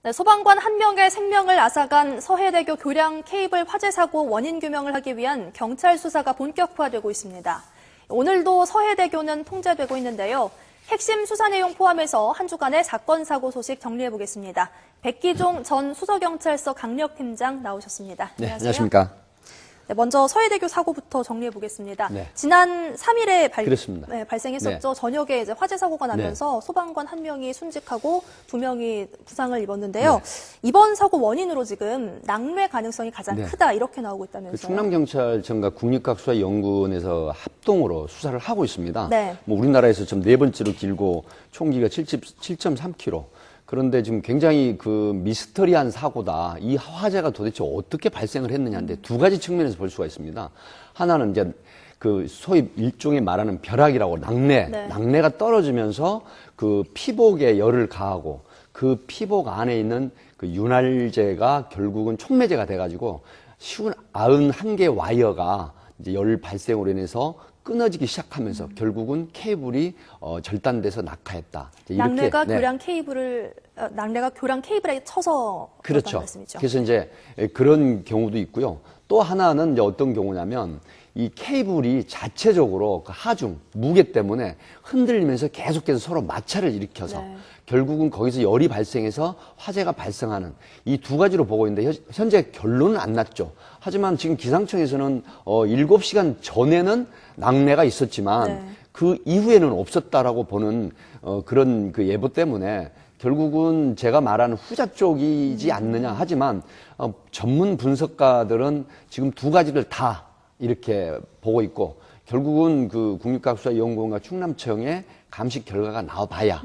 네, 소방관 1명의 생명을 앗아간 서해대교 교량 케이블 화재 사고 원인 규명을 하기 위한 경찰 수사가 본격화되고 있습니다. 오늘도 서해대교는 통제되고 있는데요. 핵심 수사 내용 포함해서 한 주간의 사건 사고 소식 정리해보겠습니다. 백기종 전 수서경찰서 강력팀장 나오셨습니다. 네, 안녕하세요. 안녕하십니까. 네, 먼저 서해대교 사고부터 정리해보겠습니다. 네. 지난 3일에 발생했었죠. 네. 저녁에 이제 화재 사고가 나면서 소방관 1명이 순직하고 2명이 부상을 입었는데요. 이번 사고 원인으로 지금 낙뢰 가능성이 가장 크다 이렇게 나오고 있다면서요. 충남경찰청과 국립과학수사연구원에서 합동으로 수사를 하고 있습니다. 네. 뭐 우리나라에서 좀 4번째로 길고 총기가 7.3km. 그런데 지금 굉장히 그 미스터리한 사고다. 이 화재가 도대체 어떻게 발생을 했느냐인데 두 가지 측면에서 볼 수가 있습니다. 하나는 이제 그 소위 일종의 말하는 벼락이라고 낙뢰가 떨어지면서 그 피복에 열을 가하고 그 피복 안에 있는 그 윤활제가 결국은 촉매제가 돼가지고 쉬운 91개 와이어가 이제 열 발생으로 인해서 끊어지기 시작하면서 결국은 케이블이 절단돼서 낙하했다. 낙뢰가 교량 케이블에 쳐서 그렇죠. 말씀이죠. 그래서 이제 그런 경우도 있고요. 또 하나는 이제 어떤 경우냐면 이 케이블이 자체적으로 그 하중 무게 때문에 흔들리면서 계속해서 서로 마찰을 일으켜서 결국은 거기서 열이 발생해서 화재가 발생하는 이 두 가지로 보고 있는데 현재 결론은 안 났죠. 하지만 지금 기상청에서는 7시간 전에는 낙뢰가 있었지만 그 이후에는 없었다라고 보는 그런 그 예보 때문에 결국은 제가 말하는 후자 쪽이지 않느냐 하지만 전문 분석가들은 지금 두 가지를 다 이렇게 보고 있고 결국은 그 국립과학수사연구원과 충남청의 감식 결과가 나와봐야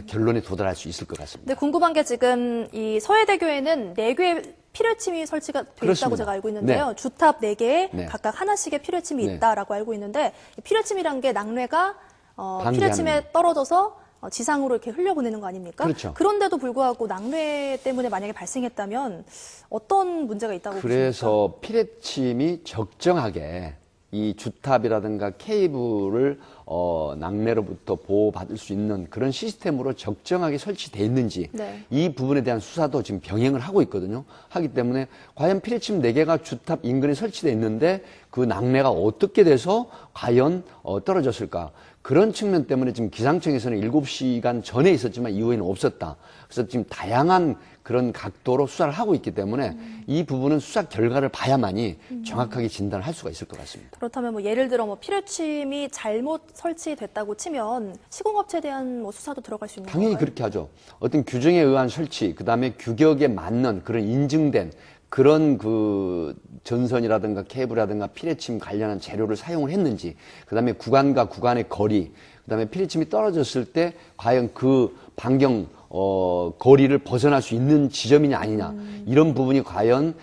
결론에 도달할 수 있을 것 같습니다. 네, 궁금한 게 지금 이 서해대교에는 4개의 필요침이 설치가 되어 있다고 제가 알고 있는데요. 주탑 4개에 각각 하나씩의 필요침이 있다라고 알고 있는데 필요침이란 게 낙뢰가 필요침에 떨어져서 지상으로 이렇게 흘려보내는 거 아닙니까? 그렇죠. 그런데도 불구하고 낙뢰 때문에 만약에 발생했다면 어떤 문제가 있다고 보십니까? 그래서 필요침이 적정하게 이 주탑이라든가 케이블을 낙뢰로부터 보호받을 수 있는 그런 시스템으로 적정하게 설치되어 있는지 이 부분에 대한 수사도 지금 병행을 하고 있거든요. 하기 때문에 과연 필요침 4개가 주탑 인근에 설치되어 있는데 그 낙뢰가 어떻게 돼서 과연 떨어졌을까? 그런 측면 때문에 지금 기상청에서는 7시간 전에 있었지만 이후에는 없었다. 그래서 지금 다양한 그런 각도로 수사를 하고 있기 때문에 이 부분은 수사 결과를 봐야만이 정확하게 진단을 할 수가 있을 것 같습니다. 그렇다면 뭐 예를 들어 뭐 필요침이 잘못 설치됐다고 치면 시공업체에 대한 뭐 수사도 들어갈 수 있는 당연히 건가요? 그렇게 하죠. 어떤 규정에 의한 설치, 그다음에 규격에 맞는 그런 인증된 그런 그 전선이라든가 케이블이라든가 필요침 관련한 재료를 사용을 했는지, 그다음에 구간과 구간의 거리, 그다음에 필요침이 떨어졌을 때 과연 그 반경 거리를 벗어날 수 있는 지점이냐 아니냐 이런 부분이 과연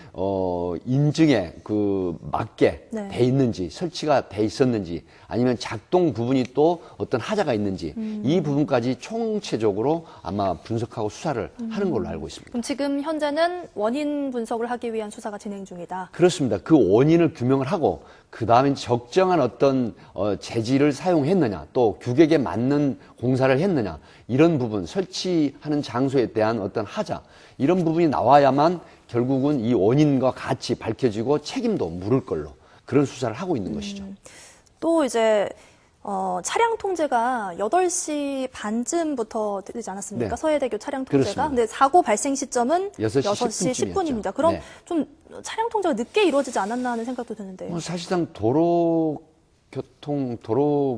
인증에 그 맞게 돼 있는지 설치가 돼 있었는지 아니면 작동 부분이 또 어떤 하자가 있는지 이 부분까지 총체적으로 아마 분석하고 수사를 하는 걸로 알고 있습니다. 그럼 지금 현재는 원인 분석을 하기 위한 수사가 진행 중이다. 그렇습니다. 그 원인을 규명을 하고 그 다음에 적정한 어떤 재질을 사용했느냐 또 규격에 맞는 공사를 했느냐 이런 부분 설치하는 장소에 대한 어떤 하자 이런 부분이 나와야만 결국은 이 원인과 같이 밝혀지고 책임도 물을 걸로 그런 수사를 하고 있는 것이죠. 또 이제 차량 통제가 8시 반쯤부터 되지 않았습니까? 서해대교 차량 통제가. 그렇습니다. 근데 사고 발생 시점은 6시 10분입니다. 그럼 좀 차량 통제가 늦게 이루어지지 않았나 하는 생각도 드는데요. 사실상 도로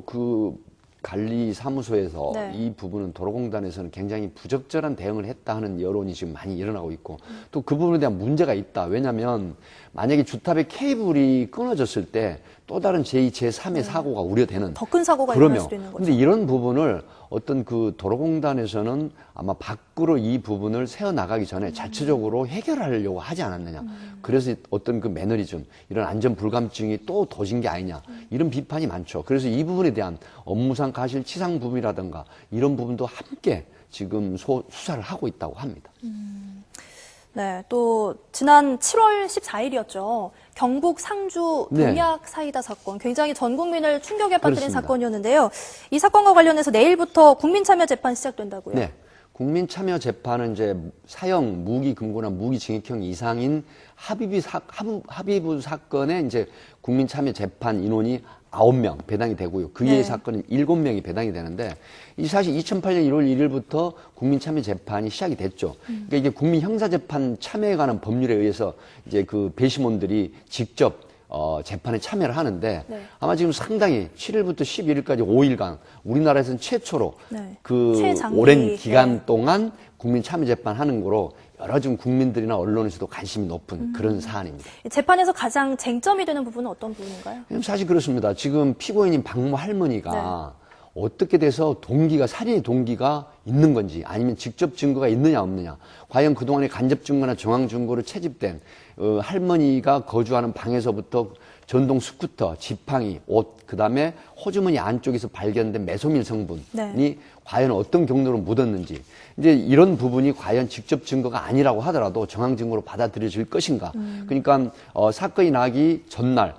그 관리사무소에서 이 부분은 도로공단에서는 굉장히 부적절한 대응을 했다 하는 여론이 지금 많이 일어나고 있고 또 그 부분에 대한 문제가 있다. 왜냐하면 만약에 주탑의 케이블이 끊어졌을 때 또 다른 제2, 제3의 사고가 우려되는 더 큰 사고가 일어날 수도 있는 거죠. 그런데 이런 부분을 어떤 그 도로공단에서는 아마 밖으로 이 부분을 세워나가기 전에 자체적으로 해결하려고 하지 않았느냐. 그래서 어떤 그 매너리즘, 이런 안전 불감증이 또 더진 게 아니냐. 이런 비판이 많죠. 그래서 이 부분에 대한 업무상 과실치상 부분이라든가 이런 부분도 함께 지금 수사를 하고 있다고 합니다. 네, 또 지난 7월 14일이었죠. 경북 상주 농약 사이다 사건, 굉장히 전 국민을 충격에 빠뜨린 사건이었는데요. 이 사건과 관련해서 내일부터 국민참여 재판 시작된다고요? 네. 국민 참여 재판은 이제 사형, 무기 금고나 무기 징역형 이상인 합의부 사건에 이제 국민 참여 재판 인원이 9명 배당이 되고요. 그 이외의 사건은 7명이 배당이 되는데, 이 사실 2008년 1월 1일부터 국민 참여 재판이 시작이 됐죠. 그러니까 이게 국민 형사 재판 참여에 관한 법률에 의해서 이제 그 배심원들이 직접 재판에 참여를 하는데, 아마 지금 상당히 7일부터 11일까지 5일간 우리나라에서는 최초로 그 최장기, 오랜 기간 동안 국민 참여 재판 하는 거로 여러 좀 국민들이나 언론에서도 관심이 높은 그런 사안입니다. 재판에서 가장 쟁점이 되는 부분은 어떤 부분인가요? 사실 그렇습니다. 지금 피고인인 박모 할머니가 어떻게 돼서 살인의 동기가 있는 건지, 아니면 직접 증거가 있느냐 없느냐, 과연 그동안에 간접 증거나 정황 증거로 채집된 할머니가 거주하는 방에서부터 전동 스쿠터, 지팡이, 옷, 그다음에 호주머니 안쪽에서 발견된 메소밀 성분이 과연 어떤 경로로 묻었는지, 이제 이런 부분이 과연 직접 증거가 아니라고 하더라도 정황 증거로 받아들여질 것인가. 그러니까 사건이 나기 전날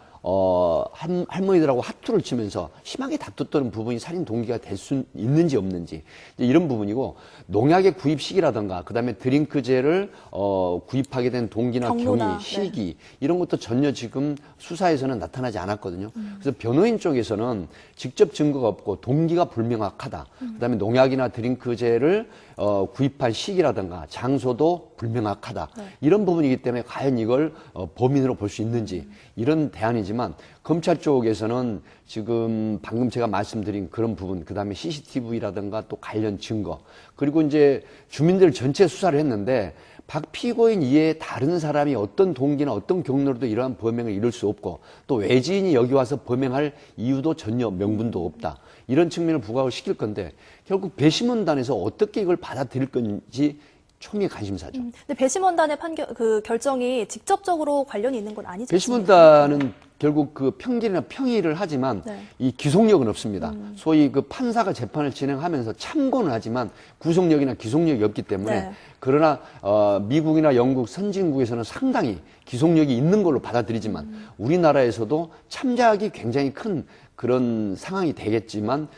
할머니들하고 화투를 치면서 심하게 다퉜던 부분이 살인 동기가 될 수 있는지 없는지, 이런 부분이고, 농약의 구입 시기라든가 그다음에 드링크제를 구입하게 된 동기나 경로나, 경위, 시기, 이런 것도 전혀 지금 수사에서는 나타나지 않았거든요. 그래서 변호인 쪽에서는 직접 증거가 없고 동기가 불명확하다. 그다음에 농약이나 드링크제를 구입한 시기라든가 장소도 불명확하다. 이런 부분이기 때문에 과연 이걸 범인으로 볼 수 있는지, 이런 대안이지만, 검찰 쪽에서는 지금 방금 제가 말씀드린 그런 부분, 그다음에 CCTV라든가 또 관련 증거, 그리고 이제 주민들 전체 수사를 했는데 박 피고인 이외에 다른 사람이 어떤 동기나 어떤 경로로도 이러한 범행을 이룰 수 없고, 또 외지인이 여기 와서 범행할 이유도 전혀 명분도 없다. 이런 측면을 부각을 시킬 건데, 결국 배심원단에서 어떻게 이걸 받아들일 건지 초미의 관심사죠. 근데 배심원단의 결정이 직접적으로 관련이 있는 건 아니죠. 배심원단은 결국 그 평길이나 평의를 하지만 이 기속력은 없습니다. 소위 그 판사가 재판을 진행하면서 참고는 하지만 구속력이나 기속력이 없기 때문에, 그러나 미국이나 영국 선진국에서는 상당히 기속력이 있는 걸로 받아들이지만, 우리나라에서도 참작이 굉장히 큰 그런 상황이 되겠지만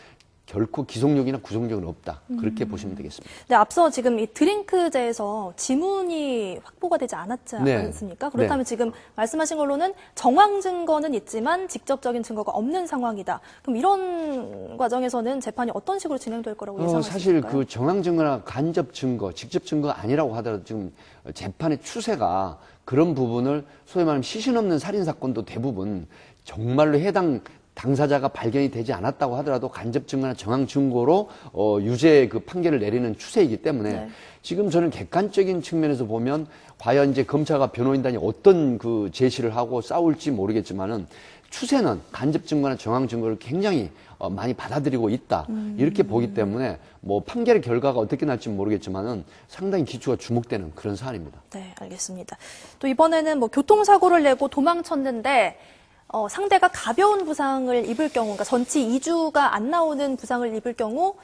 결코 기속력이나 구속력은 없다. 그렇게 보시면 되겠습니다. 네, 앞서 지금 이 드링크제에서 지문이 확보가 되지 않았지 않습니까? 그렇다면 지금 말씀하신 걸로는 정황 증거는 있지만 직접적인 증거가 없는 상황이다. 그럼 이런 과정에서는 재판이 어떤 식으로 진행될 거라고 예상하십니까? 사실 그 정황 증거나 간접 증거, 직접 증거가 아니라고 하더라도 지금 재판의 추세가 그런 부분을 소위 말하면 시신 없는 살인 사건도 대부분 정말로 해당 당사자가 발견이 되지 않았다고 하더라도 간접 증거나 정황 증거로 유죄 그 판결을 내리는 추세이기 때문에, 지금 저는 객관적인 측면에서 보면 과연 이제 검찰과 변호인단이 어떤 그 제시를 하고 싸울지 모르겠지만은, 추세는 간접 증거나 정황 증거를 굉장히 많이 받아들이고 있다. 이렇게 보기 때문에 뭐 판결의 결과가 어떻게 날지 모르겠지만은 상당히 기초가 주목되는 그런 사안입니다. 네, 알겠습니다. 또 이번에는 뭐 교통사고를 내고 도망쳤는데 상대가 가벼운 부상을 입을 경우, 그러니까 전치 2주가 안 나오는 부상을 입을 경우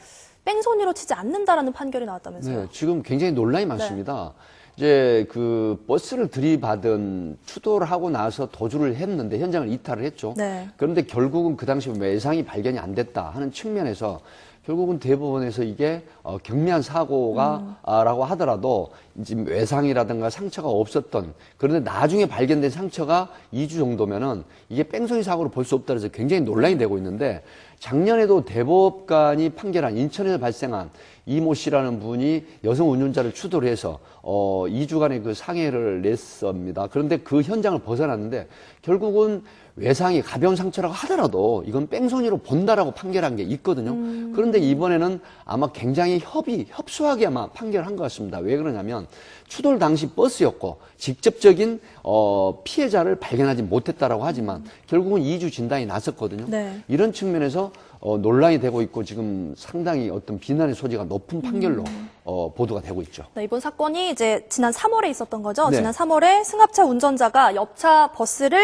뺑소니로 치지 않는다라는 판결이 나왔다면서요? 네, 지금 굉장히 논란이 많습니다. 이제 그 버스를 들이받은 추돌을 하고 나서 도주를 했는데 현장을 이탈을 했죠. 그런데 결국은 그 당시 외상이 발견이 안 됐다 하는 측면에서 결국은 대법원에서 이게 경미한 사고가라고 하더라도 이제 외상이라든가 상처가 없었던, 그런데 나중에 발견된 상처가 2주 정도면은 이게 뺑소니 사고로 볼 수 없다 해서 굉장히 논란이 되고 있는데, 작년에도 대법관이 판결한 인천에서 발생한 이모 씨라는 분이 여성 운전자를 추돌해서 2주간의 그 상해를 냈습니다. 그런데 그 현장을 벗어났는데 결국은 외상이 가벼운 상처라고 하더라도 이건 뺑소니로 본다라고 판결한 게 있거든요. 그런데 이번에는 아마 굉장히 협소하게 아마 판결한 것 같습니다. 왜 그러냐면 추돌 당시 버스였고 직접적인 피해자를 발견하지 못했다라고 하지만 결국은 2주 진단이 났었거든요. 이런 측면에서 논란이 되고 있고 지금 상당히 어떤 비난의 소지가 높은 판결로 보도가 되고 있죠. 네, 이번 사건이 이제 지난 3월에 있었던 거죠. 지난 3월에 승합차 운전자가 옆차 버스와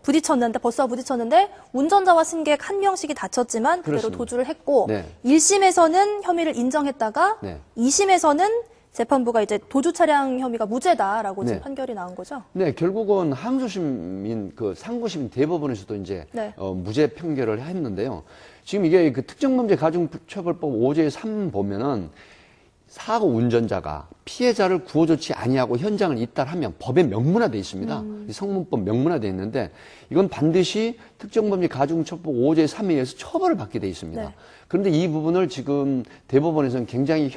부딪혔는데 운전자와 승객 1명씩이 다쳤지만 그대로 그렇습니다. 도주를 했고 1심에서는 혐의를 인정했다가 2심에서는 재판부가 이제 도주 차량 혐의가 무죄다라고 지금 판결이 나온 거죠. 네, 결국은 항소심인 그 상고심 대법원에서도 이제 무죄 판결을 했는데요. 지금 이게 그 특정범죄 가중처벌법 5조의 3 보면은 사고 운전자가 피해자를 구호조치 아니하고 현장을 이탈하면 법에 명문화되어 있습니다. 이 성문법 명문화되어 있는데 이건 반드시 특정범죄 가중처벌 5조의 3에 의해서 처벌을 받게 되어 있습니다. 네. 그런데 이 부분을 지금 대법원에서는 굉장히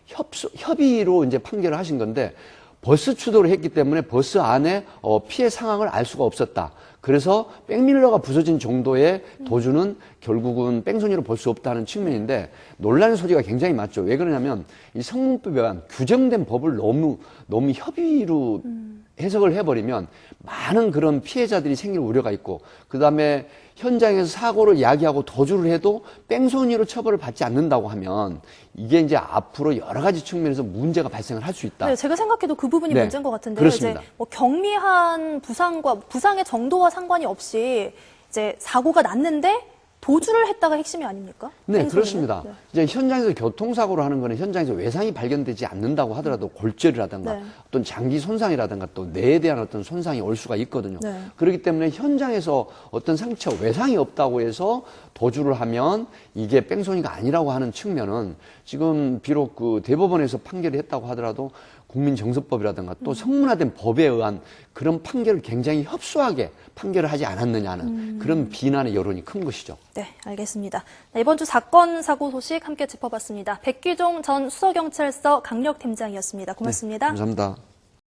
협의로 이제 판결을 하신 건데 버스 추돌을 했기 때문에 버스 안에 피해 상황을 알 수가 없었다. 그래서 백밀러가 부서진 정도의 도주는 결국은 뺑소니로 볼 수 없다는 측면인데 논란의 소지가 굉장히 많죠. 왜 그러냐면 이 성문법에 의한 규정된 법을 너무 협의로 해석을 해버리면 많은 그런 피해자들이 생길 우려가 있고 그다음에 현장에서 사고를 야기하고 도주를 해도 뺑소니로 처벌을 받지 않는다고 하면 이게 이제 앞으로 여러 가지 측면에서 문제가 발생을 할 수 있다. 네, 제가 생각해도 그 부분이 네, 문제인 것 같은데요. 그렇습니다. 이제 뭐 경미한 부상의 정도와 상관이 없이 이제 사고가 났는데 도주를 했다가 핵심이 아닙니까? 네, 뺑소니는? 그렇습니다. 네. 이제 현장에서 교통사고를 하는 거는 현장에서 외상이 발견되지 않는다고 하더라도 골절이라든가 네. 어떤 장기 손상이라든가 또 뇌에 대한 어떤 손상이 올 수가 있거든요. 네. 그렇기 때문에 현장에서 어떤 상처, 외상이 없다고 해서 도주를 하면 이게 뺑소니가 아니라고 하는 측면은 지금 비록 그 대법원에서 판결을 했다고 하더라도 국민정서법이라든가 또 성문화된 법에 의한 그런 판결을 굉장히 협소하게 판결을 하지 않았느냐는 그런 비난의 여론이 큰 것이죠. 네, 알겠습니다. 네, 이번 주 사건 사고 소식 함께 짚어봤습니다. 백기종 전 수서경찰서 강력팀장이었습니다. 고맙습니다. 네, 감사합니다.